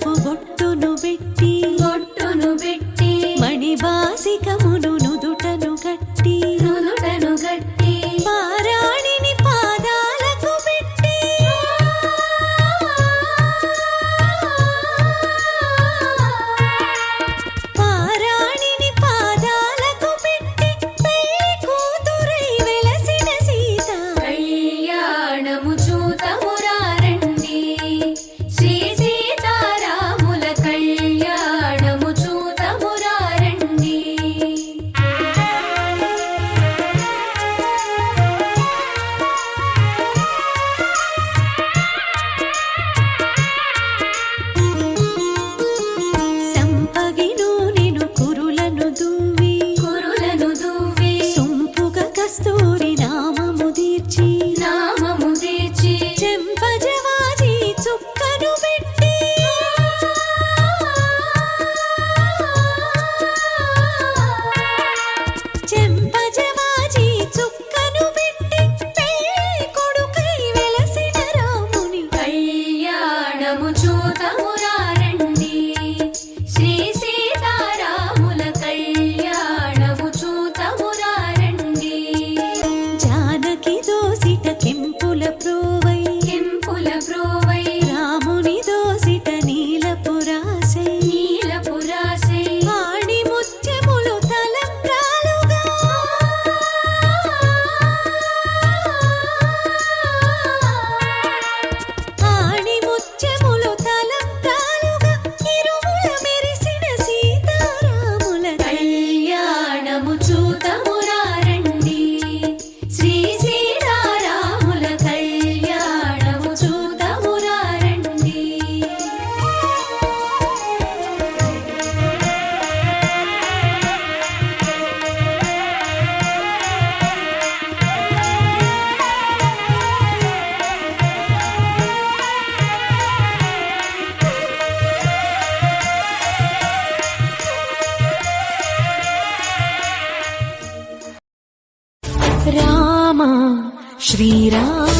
పసుపు బొట్టును పెట్టి మణిబాసికమును నుదుటను గట్టి పారాణిని పాదాలకు పెట్టి పారాణిని పాదాలకు పెట్టి పెళ్లి కూతురై వెలసిన సీత కళ్యాణము చూతమురారండి శ్రీ సీతారాముల కళ్యాణము చూతమురారండి. సంపగిను నిను కురులను దువ్వి సొంపుగా కస్తూరి నామము దీర్చి చెంపజవాజి చుక్కను పెట్టి చెంపజవాజి చుక్కను పెట్టి పెళ్లి కొడుకై వెలసిన రాముని కళ్యాణము చూతమురారండి శ్రీ సీతారాముల కళ్యాణము చూతమురారండి. జానకి దోసిట కెంపుల ప్రోవై రాముని దోసిట నీలపురాసై ఆణి ముత్యములు తలంబ్రాలుగా ఆణి ముత్యములు తలంబ్రాలుగా ఇరువుల మెరిసిన సీతారాముల కళ్యాణము చూతమురారండి శ్రీ సీతారాముల కళ్యాణము చూతమురారండి. రామ శ్రీరామ